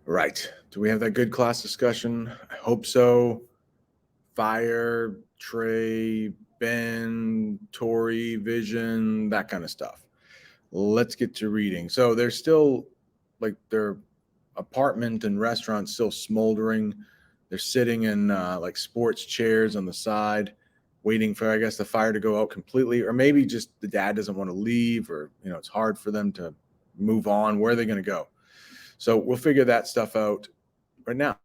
Right. Do we have that good class discussion? I hope so. Fire, Trey, Ben, Tori, Vision, that kind of stuff. Let's get to reading. So there's still like their apartment and restaurant still smoldering. They're sitting in like sports chairs on the side, waiting for I guess the fire to go out completely, or maybe just the dad doesn't want to leave, or it's hard for them to move on. Where are they going to go? So we'll figure that stuff out right now.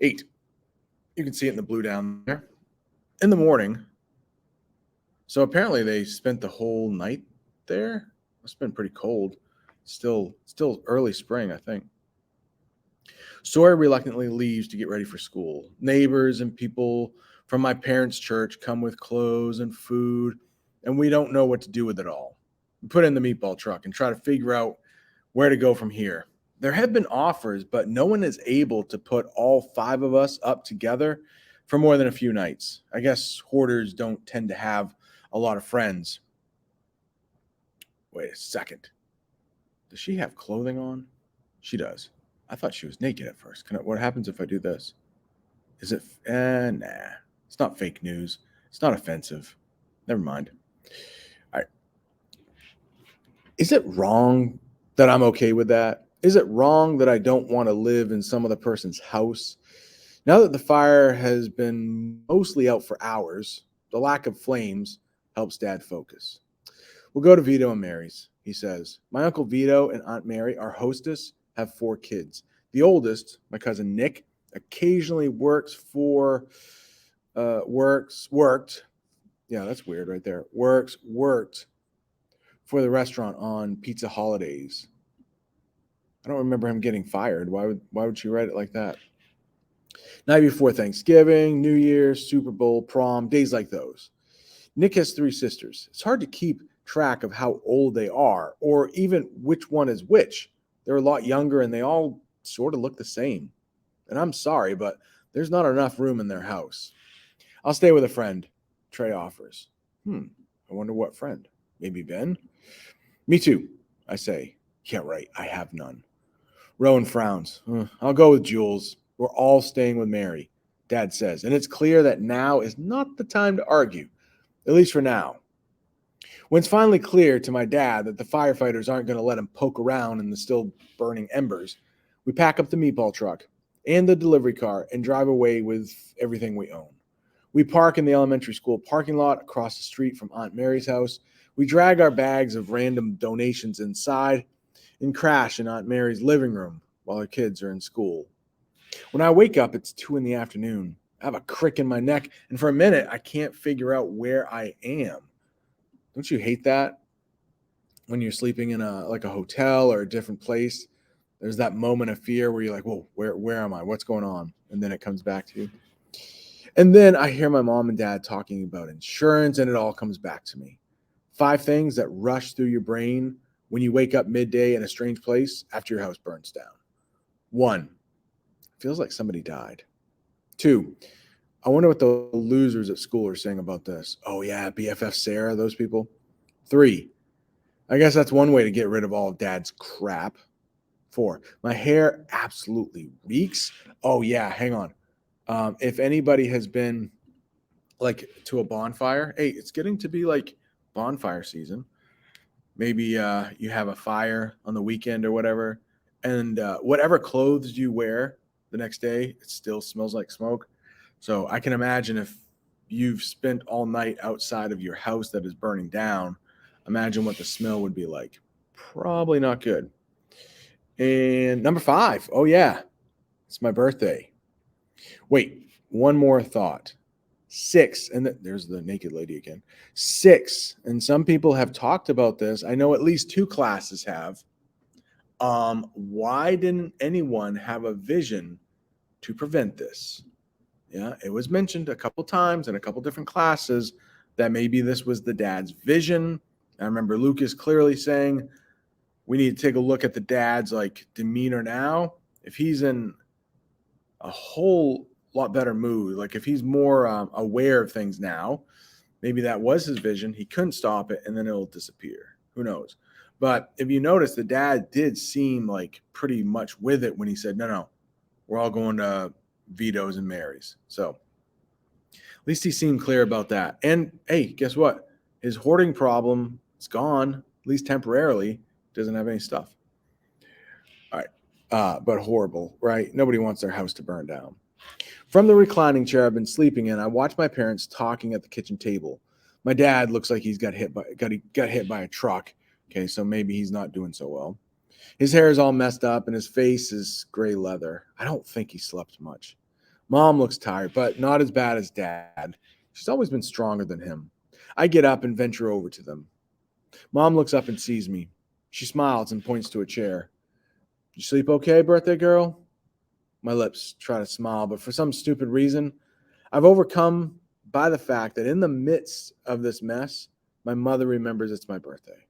8. You can see it in the blue down there. In the morning. So apparently they spent the whole night there. Must have been pretty cold. Still early spring, I think. Sawyer reluctantly leaves to get ready for school. Neighbors and people from my parents' church come with clothes and food, and we don't know what to do with it all. We put in the meatball truck and try to figure out where to go from here. There have been offers, but no one is able to put all 5 of us up together for more than a few nights. I guess hoarders don't tend to have a lot of friends. Wait a second. Does she have clothing on? She does. I thought she was naked at first. What happens if I do this? Is it? Nah. It's not fake news. It's not offensive. Never mind. All right. Is it wrong that I'm okay with that? Is it wrong that I don't want to live in some other person's house? Now that the fire has been mostly out for hours, the lack of flames helps Dad focus. We'll go to Vito and Mary's, he says. My Uncle Vito and Aunt Mary, our hostess, have 4 kids. The oldest, my cousin Nick, occasionally worked. Yeah, that's weird right there. Worked for the restaurant on Pizza Holidays. I don't remember him getting fired. Why would she write it like that? Night before Thanksgiving, New Year's, Super Bowl, prom, days like those. Nick has 3 sisters. It's hard to keep track of how old they are or even which one is which. They're a lot younger and they all sort of look the same. And I'm sorry, but there's not enough room in their house. I'll stay with a friend, Trey offers. I wonder what friend. Maybe Ben? Me too, I say. Yeah, right, I have none. Rowan frowns. I'll go with Jules. We're all staying with Mary, Dad says. And it's clear that now is not the time to argue, at least for now. When it's finally clear to my dad that the firefighters aren't going to let him poke around in the still burning embers, we pack up the meatball truck and the delivery car and drive away with everything we own. We park in the elementary school parking lot across the street from Aunt Mary's house. We drag our bags of random donations inside and crash in Aunt Mary's living room while her kids are in school. When I wake up, it's 2 in the afternoon. I have a crick in my neck, and for a minute, I can't figure out where I am. Don't you hate that? When you're sleeping in a hotel or a different place, there's that moment of fear where you're like, whoa, where am I? What's going on? And then it comes back to you. And then I hear my mom and dad talking about insurance, and it all comes back to me. 5 things that rush through your brain when you wake up midday in a strange place after your house burns down. 1, feels like somebody died. 2, I wonder what the losers at school are saying about this. Oh, yeah, BFF Sarah, those people. 3, I guess that's one way to get rid of all of Dad's crap. 4, my hair absolutely reeks. Oh, yeah, hang on. If anybody has been like to a bonfire, hey, it's getting to be like bonfire season. Maybe you have a fire on the weekend or whatever, and whatever clothes you wear the next day, it still smells like smoke. So I can imagine if you've spent all night outside of your house that is burning down, imagine what the smell would be like. Probably not good. And number 5, oh yeah, it's my birthday. Wait, one more thought. 6, and there's the naked lady again. 6, and some people have talked about this. I know at least 2 classes have. Why didn't anyone have a vision to prevent this? Yeah, it was mentioned a couple times in a couple different classes that maybe this was the dad's vision. I remember Lucas clearly saying we need to take a look at the dad's like demeanor now. If he's in a whole lot better mood, like if he's more aware of things now, maybe that was his vision. He couldn't stop it, and then it'll disappear. Who knows? But if you notice, the dad did seem like pretty much with it when he said, no, we're all going to Vito's and Mary's. So at least he seemed clear about that. And hey, guess what? His hoarding problem is gone, at least temporarily. Doesn't have any stuff. All right. But horrible, right? Nobody wants their house to burn down. From the reclining chair I've been sleeping in, I watch my parents talking at the kitchen table. My dad looks like he's got hit by a truck. Okay, so maybe he's not doing so well. His hair is all messed up and his face is gray leather. I don't think he slept much. Mom looks tired, but not as bad as Dad. She's always been stronger than him. I get up and venture over to them. Mom looks up and sees me. She smiles and points to a chair. You sleep okay, birthday girl? My lips try to smile, but for some stupid reason, I've overcome by the fact that in the midst of this mess, my mother remembers it's my birthday.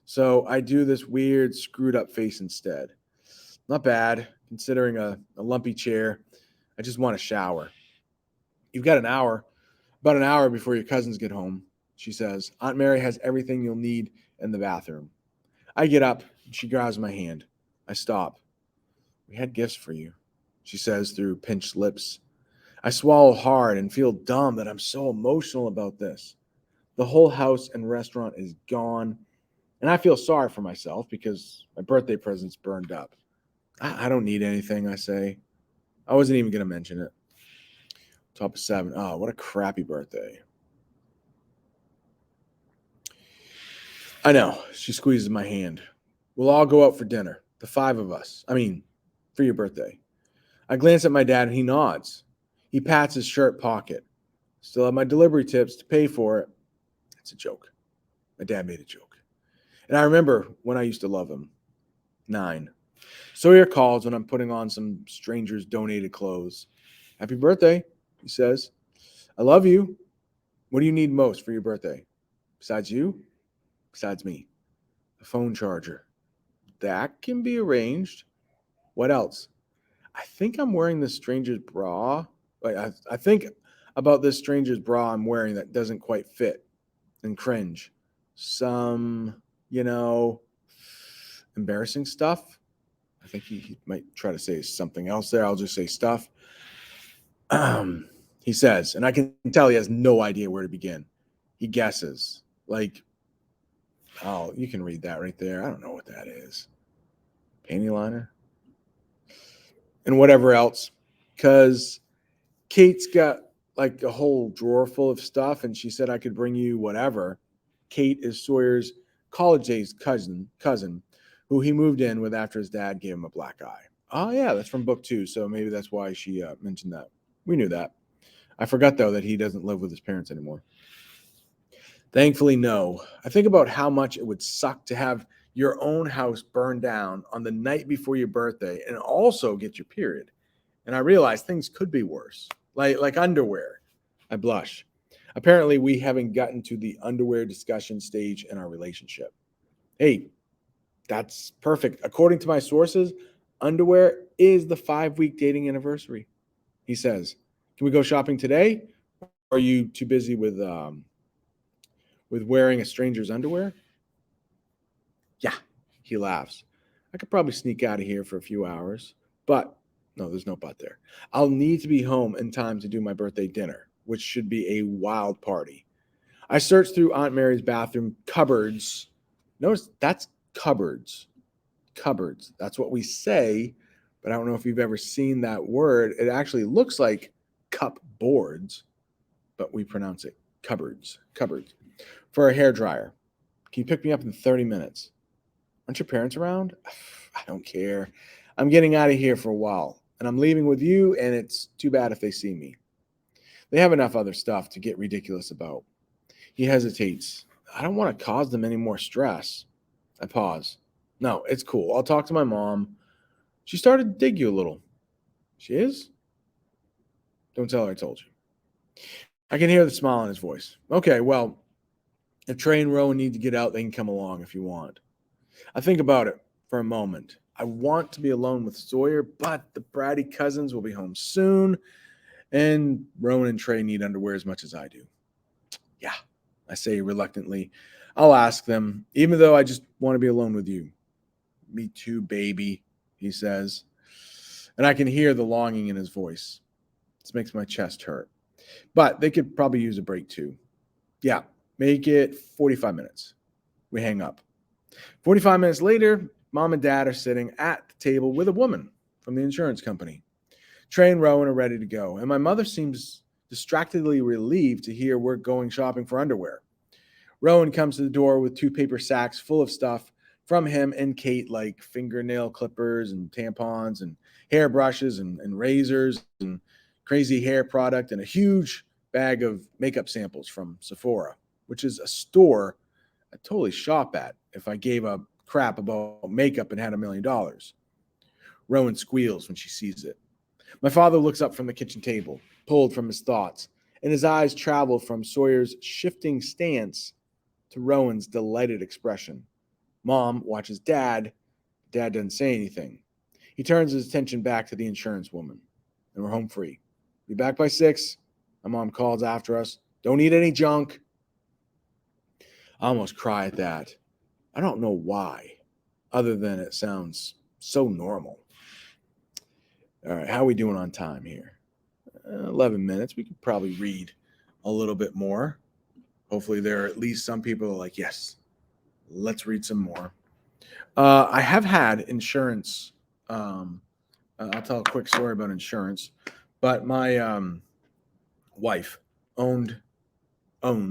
So I do this weird, screwed up face instead. Not bad, considering a lumpy chair. I just want a shower. You've got about an hour before your cousins get home, she says. Aunt Mary has everything you'll need in the bathroom. I get up, and she grabs my hand. I stop. We had gifts for you, she says through pinched lips. I swallow hard and feel dumb that I'm so emotional about this. The whole house and restaurant is gone, and I feel sorry for myself because my birthday present's burned up. I don't need anything, I say. I wasn't even going to mention it. Top of 7. Oh, what a crappy birthday. I know. She squeezes my hand. We'll all go out for dinner. The 5 of us. I mean, for your birthday. I glance at my dad and he nods. He pats his shirt pocket. Still have my delivery tips to pay for it. It's a joke. My dad made a joke. And I remember when I used to love him. 9. Sawyer calls when I'm putting on some stranger's donated clothes. Happy birthday, he says. I love you. What do you need most for your birthday? Besides you? Besides me. A phone charger. That can be arranged. What else? I think I'm wearing this stranger's bra. I think about this stranger's bra I'm wearing that doesn't quite fit and cringe. Some, embarrassing stuff. I think he might try to say something else there. I'll just say stuff. He says, and I can tell he has no idea where to begin. He guesses. Like, oh, you can read that right there. I don't know what that is. Panty liner? And whatever else. Because Kate's got like a whole drawer full of stuff, and she said I could bring you whatever. Kate is Sawyer's college-age cousin, who he moved in with after his dad gave him a black eye. Oh, yeah, that's from book 2, so maybe that's why she mentioned that. We knew that. I forgot, though, that he doesn't live with his parents anymore. Thankfully, no. I think about how much it would suck to have your own house burned down on the night before your birthday and also get your period. And I realize things could be worse, like underwear. I blush. Apparently, we haven't gotten to the underwear discussion stage in our relationship. Hey, that's perfect. According to my sources, underwear is the 5-week dating anniversary. He says, "Can we go shopping today? Or are you too busy with wearing a stranger's underwear?" Yeah, he laughs. I could probably sneak out of here for a few hours, but no, there's no but there. I'll need to be home in time to do my birthday dinner, which should be a wild party. I search through Aunt Mary's bathroom cupboards. Notice that's cupboards. Cupboards. That's what we say, but I don't know if you've ever seen that word. It actually looks like cupboards, but we pronounce it cupboards. Cupboards. For a hairdryer. Can you pick me up in 30 minutes? Aren't your parents around? I don't care. I'm getting out of here for a while, and I'm leaving with you, and it's too bad if they see me. They have enough other stuff to get ridiculous about. He hesitates. I don't want to cause them any more stress. I pause. No, it's cool. I'll talk to my mom. She started to dig you a little. She is? Don't tell her I told you. I can hear the smile in his voice. Okay, well, if Trey and Rowan need to get out, they can come along if you want. I think about it for a moment. I want to be alone with Sawyer, but the bratty cousins will be home soon, and Rowan and Trey need underwear as much as I do. Yeah, I say reluctantly. I'll ask them, even though I just want to be alone with you. Me too, baby, he says. And I can hear the longing in his voice. This makes my chest hurt. But they could probably use a break too. Yeah, make it 45 minutes. We hang up. 45 minutes later, mom and dad are sitting at the table with a woman from the insurance company. Trey and Rowan are ready to go, and my mother seems distractedly relieved to hear we're going shopping for underwear. Rowan comes to the door with 2 paper sacks full of stuff from him and Kate, like fingernail clippers and tampons and hairbrushes and razors and crazy hair product and a huge bag of makeup samples from Sephora, which is a store I'd totally shop at if I gave a crap about makeup and had $1 million. Rowan squeals when she sees it. My father looks up from the kitchen table, pulled from his thoughts, and his eyes travel from Sawyer's shifting stance to Rowan's delighted expression. Mom watches Dad. Dad doesn't say anything. He turns his attention back to the insurance woman, and we're home free. Be back by 6. My mom calls after us. Don't eat any junk. I almost cry at that. I don't know why, other than it sounds so normal. All right, how are we doing on time here? 11 minutes. We could probably read a little bit more. Hopefully there are at least some people who are like, yes, let's read some more. I have had insurance. I'll tell a quick story about insurance. But my wife owned a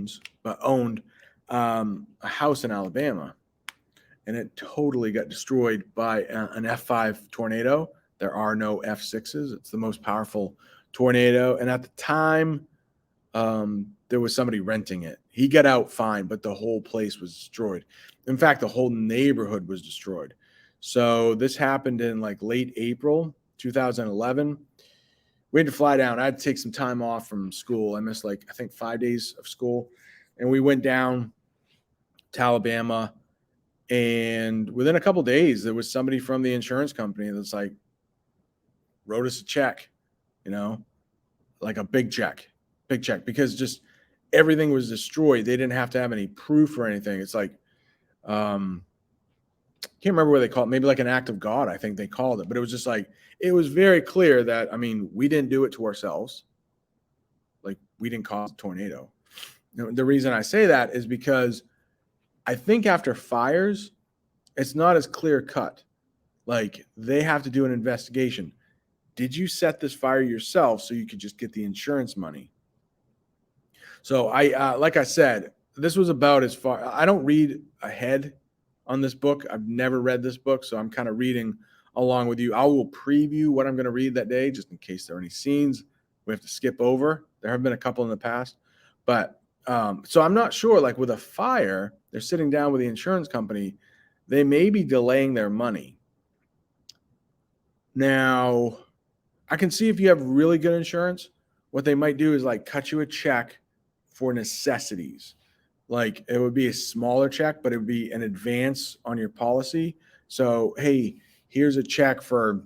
house in Alabama, and it totally got destroyed by an F5 tornado. There are no F6s. It's the most powerful tornado. And at the time, there was somebody renting it. He got out fine, but the whole place was destroyed. In fact, the whole neighborhood was destroyed. So this happened in like late April 2011. We had to fly down. I had to take some time off from school. I missed I think 5 days of school. And we went down to Alabama. And within a couple of days, there was somebody from the insurance company that's like, wrote us a check, like a big check, because just everything was destroyed. They didn't have to have any proof or anything. It's like, can't remember what they call it. Maybe like an act of God, I think they called it. But it was just like, it was very clear that, we didn't do it to ourselves. Like, we didn't cause a tornado. The reason I say that is because I think after fires, it's not as clear cut. Like, they have to do an investigation. Did you set this fire yourself so you could just get the insurance money? So like I said, this was about as far. I don't read ahead on this book. I've never read this book, so I'm kind of reading along with you. I will preview what I'm going to read that day, just in case there are any scenes we have to skip over. There have been a couple in the past, but so I'm not sure. Like with a fire, they're sitting down with the insurance company. They may be delaying their money. Now, I can see if you have really good insurance, what they might do is like cut you a check for necessities. Like it would be a smaller check, but it would be an advance on your policy. So, hey, here's a check for,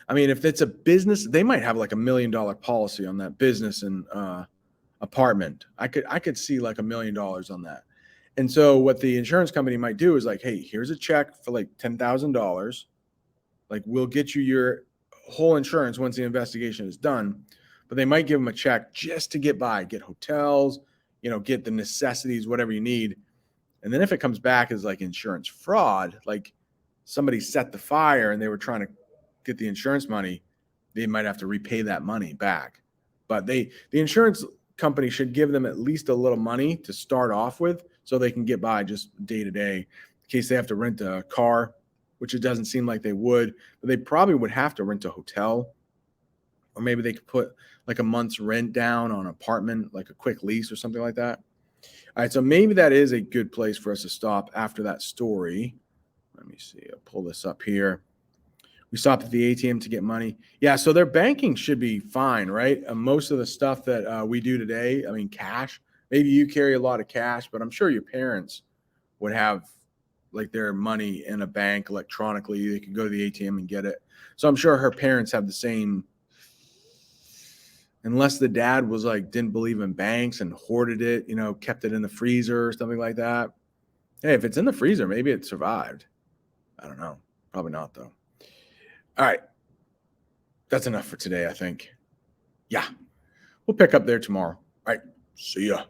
if it's a business, they might have like $1 million policy on that business and apartment. I could see like $1 million on that. And so what the insurance company might do is like, hey, here's a check for like $10,000. Like we'll get you your whole insurance once the investigation is done, but they might give them a check just to get by, get hotels, get the necessities, whatever you need. And then if it comes back as like insurance fraud, like somebody set the fire and they were trying to get the insurance money, they might have to repay that money back. But the insurance company should give them at least a little money to start off with so they can get by just day to day in case they have to rent a car, which it doesn't seem like they would, but they probably would have to rent a hotel, or maybe they could put like a month's rent down on an apartment, like a quick lease or something like that. All right, so maybe that is a good place for us to stop after that story. Let me see. I'll pull this up here. We stopped at the ATM to get money. Yeah, so their banking should be fine, right? Most of the stuff that we do today, cash. Maybe you carry a lot of cash, but I'm sure your parents would have like their money in a bank electronically. They could go to the ATM and get it. So I'm sure her parents have the same Unless the dad was like, didn't believe in banks and hoarded it, kept it in the freezer or something like that. Hey, if it's in the freezer, maybe it survived. I don't know. Probably not, though. All right. That's enough for today, I think. Yeah. We'll pick up there tomorrow. All right. See ya.